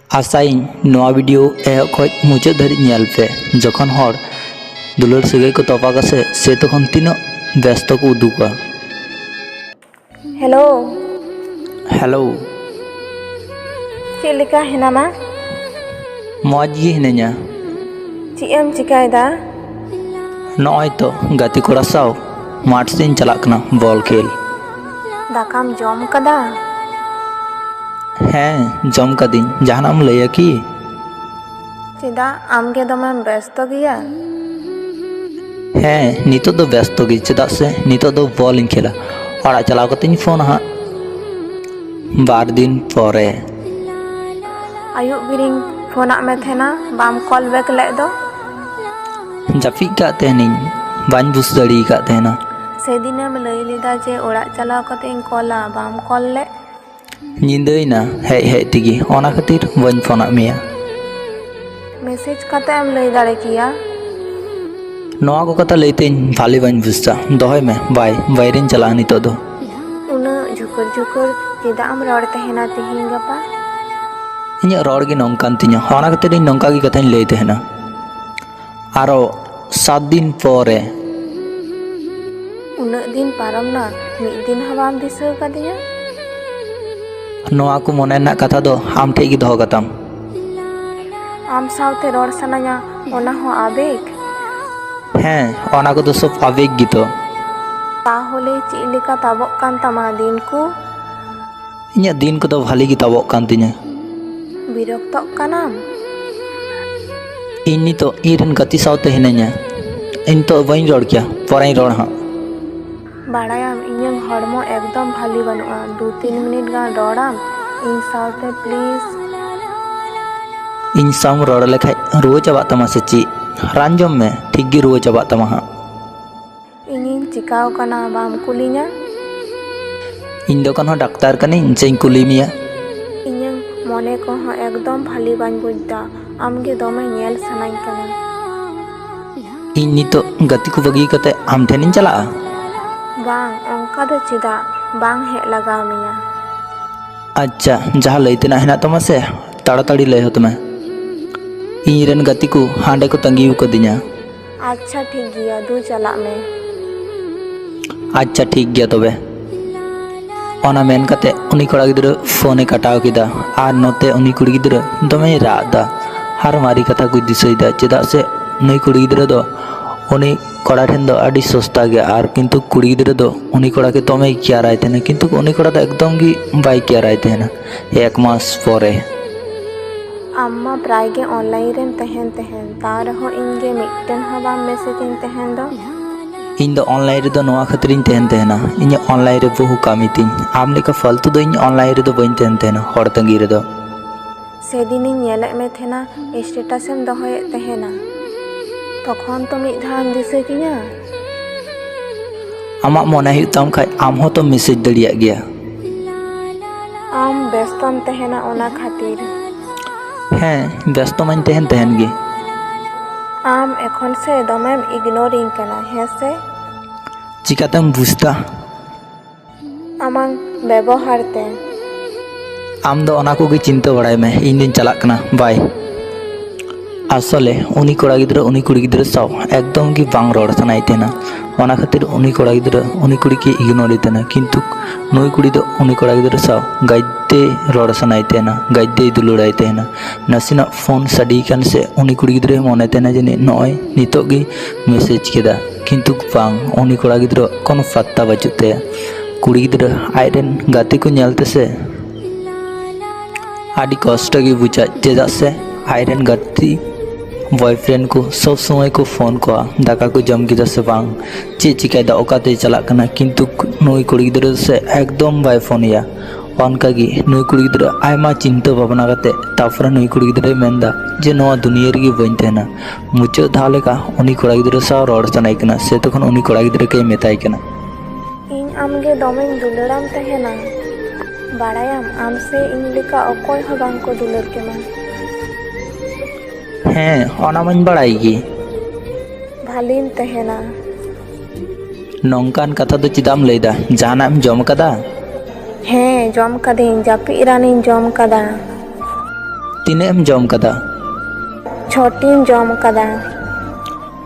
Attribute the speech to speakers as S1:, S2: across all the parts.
S1: Assign नवा video एहब खज मुचाद धारि nail पे जखन हर दुलार सगाई को तोपागा से तखन तीना व्यस्त को उदुगा।
S2: हेलो
S1: हेलो
S2: चेद लेका हेनामा?
S1: मौज गे हिनाया।
S2: चेद एम चिकायदा?
S1: नॉय तो गाती कोड़ा साव माठ सेन चलाक कना बॉल खेल।
S2: दाकाम जॉम कदा?
S1: हाँ जम कदिन जहानाम लैया कि?
S2: चेदा आमगे दमेम व्यस्त गिया?
S1: हाँ नितो दो व्यस्त गे चेदा से नितो दो बॉल इन खेला और चलाव कतिन फोन हाँ बार दिन परे।
S2: आयुब बिरिंग फोना में थेना बाम कॉल बैक ले दो?
S1: जाफी का तेहनिन बाñ बुस दड़ी का तेहना।
S2: सेदिनम लई लेदा जे ओड़ा चलाव कते कॉला बाम कॉल ले?
S1: निंदइना हेज हेज तिगी ओना खातिर बाñ फोना मेया।
S2: मैसेज कते एम लई दाड़े किया?
S1: नवा को कथा लैतेñ भाले बाñ बुझता दहय में बाय बायरेन चला नितो दो।
S2: उना झुकर झुकर चेदा आम रड़ तहेना तिहिन गपा?
S1: इᱧ रड़ गे नोंकान तिᱧा ओना खातिर नोंका गे कथाñ लई तहेना। आरो 7 दिन परे।
S2: उना दिन पारमना मिद दिन हवाम दिसो कदिया?
S1: नवा को मने ना कथा दो आम ठे गे दहो कताम।
S2: आम सावते रड़ सनाया ओना हो आवेग?
S1: हाँ ओना को तो सब आवेग गे तो।
S2: ताहले चेद लेका ताबक कान तामा दिन को?
S1: इᱧ दिन को तो भाली गे ताबक कान तिᱧा।
S2: बिरक्तक कानाम?
S1: इन नितो इरेन गति सावते हिनाया इन तो बाñ रड़ किया परेñ रड़ हाँ।
S2: बाड़ायाम इᱧांग हड़मो एकदम भाली बनुआ 2-3 मिनिट गान रड़ाम इन सावते प्लीज।
S1: इन साम रड़ लेखाय रुआ चाबा तमा से ची रान जम में ठीक गे रुआ चाबा तमा हाँ।
S2: इᱧिन चिकाव काना बाम कुलिया?
S1: इन दो कन डाक्तार कनिन चेñ कुली मिया।
S2: इᱧांग मने को हाँ एकदम भाली बाñ बुझदा आमगे दमे नेल सनाई काना।
S1: इन नितो गति को बगी कते आम ठेनिन चला?
S2: बांग ओंका दो चेदा बांग हेज लगा मिया।
S1: अच्छा जहाँ लैतेना हेना तमा से ताड़ाताड़ी लय होत में। इन रेन गति को हांडे को तंगी कदिया।
S2: अच्छा ठीक गिया दू चला में।
S1: अच्छा ठीक गया तबे। ओना मेन कते उनी कोड़ा गिद्रा फोने कटाव किदा आर नोते उनी कुड़ी गिद्रा दमे रादा हर मारी कथा को दिसइदा चेदा से नई कुड़ी गिद्रा दो उनी कोड़ा ठेन दो आडी सस्ता गया आर किंतु कुड़ी गिद्रा दो उनी कोड़ा के तमे केयर आय तेना किंतु उनी कोड़ा दो एकदम गी बाय केयर आय तेना 1 मास परे।
S2: आम्मा प्राय गे ऑनलाइन रेम तहेन तार हो इनगे मिटन हो बाम मैसेज इन तहेन दो?
S1: इन दो ऑनलाइन रे दो नवा खातिर तेहन तेहना इन ऑनलाइन रे बहु कामी तिन आम लेका फालतू दो इन ऑनलाइन रे दो बाñ तेहन तेहना हर तंगी रे दो।
S2: सेदिन नेले में थेना स्टेटसम दहोये तहेना तखन तो मिद धाम दिसे किया?
S1: आमा मने हुई ताम खाय आम हो तो मैसेज दड़िया गया।
S2: आम व्यस्तम तहेना ओना खातिर?
S1: हाँ व्यस्त माñ तेहन तेहन गे।
S2: आम एखन से दमेम इग्नोरिंग कना है से?
S1: चिकातेम बुझता?
S2: आमांग व्यवहार ते?
S1: आम दो ओना को गे चिंता बड़ाय में इन दिन चलाक कना बाय। आसले उनी कोड़ा गिद्रा उनी कुड़ी गिद्रा साव एकदम गी बांग रड़ सनाय तेना ओना खातिर उनी कोड़ा गिद्रा उनी कुड़ी के इग्नोर तेना किंतु नई कुड़ी दो उनी कोड़ा गिद्रा साव गाइदे रड़ सनाय तेना गाइदे दुलुड़ाय तेना नसीना फोन साडी कान से उनी कुड़ी गिद्रा मने तेना जने नय नितो गे मैसेज केदा किंतु बांग उनी कोड़ा गिद्रा कोनो पत्ता बाचुते कुड़ी गिद्रा आयरेन गाते को नेलते से आडी कष्ट गे बुझा चेदा से आयरेन गाती बॉयफ्रेंड को सब समय को फोन को दाका को जम किदा से बांग चे चिकायदा ओकाते चलाक कना किंतु नई कुड़ी गिद्रा से एकदम बाय फोन या ओनका गी नई कुड़ी गिद्रा आयमा चिंता भावना कते ताफरा नई कुड़ी गिद्रा मेंदा जे नवा दुनिया रे गे बाñ तेना मुचाद धाव लेका उनी कोड़ा गिद्रा साव रड़ सनाय कना से तखन उनी कोड़ा गिद्रा के मेताय कना
S2: इन आमगे दमेम दुलड़ाम तहेना बाड़ायाम आम से इन लेका अकोय हो बांग को दुलड़ केमा?
S1: हाँ ओना माñ बड़ाई गे।
S2: भालीम तहेना?
S1: नौकान कथा दो चिदाम लैदा जहानाम जम कदा?
S2: ᱦᱮᱸ ᱡᱚᱢ ᱠᱟᱹᱫᱟᱹᱧ ᱡᱟᱹᱯᱤᱫ ᱨᱟᱱᱤᱧ ᱡᱚᱢ ᱠᱟᱫᱟ।
S1: ᱛᱤᱱᱟᱹᱜ ᱮᱢ ᱡᱚᱢ ᱠᱟᱫᱟ?
S2: 6ᱴᱤᱧ ᱡᱚᱢ ᱠᱟᱫᱟ।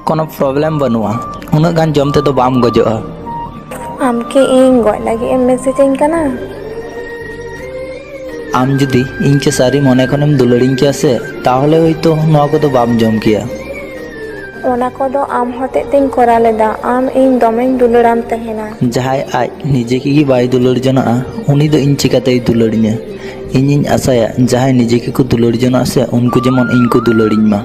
S1: ᱠᱳᱱᱳ ᱯᱨᱚᱵᱞᱮᱢ ᱵᱟᱹᱱᱩᱜᱼᱟ, ᱩᱱᱟᱹᱜ ᱜᱟᱱ ᱡᱚᱢ ᱛᱮᱫᱚ ᱵᱟᱢ ᱜᱚᱡᱚᱜᱼᱟ।
S2: ᱟᱢ ᱠᱤ ᱤᱧ ᱜᱚᱡ ᱞᱟᱹᱜᱤᱫ ᱮᱢ ᱢᱮᱥᱮᱡᱟᱹᱧ ᱠᱟᱱᱟ?
S1: ᱟᱢ ᱡᱩᱫᱤ ᱤᱧ কে ᱥᱟᱹᱨᱤ ᱢᱚᱱᱮ ᱠᱷᱚᱱᱮᱢ ᱫᱩᱞᱟᱹᱲᱤᱧ ᱠᱮᱭᱟ ᱥᱮ ᱛᱟᱦᱚᱞᱮ ᱦᱚᱭᱛᱳ ᱱᱚᱣᱟ ᱠᱚᱫᱚ ᱵᱟᱢ ᱡᱚᱢ ᱠᱮᱭᱟ।
S2: ᱚᱱᱟ ᱠᱚᱫᱚ ᱟᱢ ᱦᱚᱛᱮᱡ ᱛᱮᱧ ᱠᱚᱨᱟᱣ ᱞᱮᱫᱟ। ᱟᱢ ᱤᱧ ᱫᱚᱢᱮᱧ ᱫᱩᱞᱟᱹᱲᱟᱢ ᱛᱟᱦᱮᱱᱟ।
S1: ᱡᱟᱦᱟᱸᱭ ᱟᱡ ᱱᱤᱡᱮ ᱜᱮ ᱵᱟᱭ ᱫᱩᱞᱟᱹᱲ ᱡᱚᱱᱟᱜᱼᱟ ᱩᱱᱤ ᱫᱚ ᱤᱧ ᱪᱤᱠᱟᱹᱛᱮᱭ ᱫᱩᱞᱟᱹᱲᱤᱧᱟ? ᱤᱧᱤᱧ ᱟᱥᱟᱭᱟ ᱡᱟᱦᱟᱸᱭ ᱱᱤᱡᱮ ᱜᱮᱠᱚ ᱫᱩᱞᱟᱹᱲ ᱡᱚᱱᱟᱜᱼᱟ ᱥᱮ ᱩᱱᱠᱩ ᱡᱮᱢᱚᱱ ᱤᱧ ᱠᱚ ᱫᱩᱞᱟᱹᱲᱤᱧ ᱢᱟ।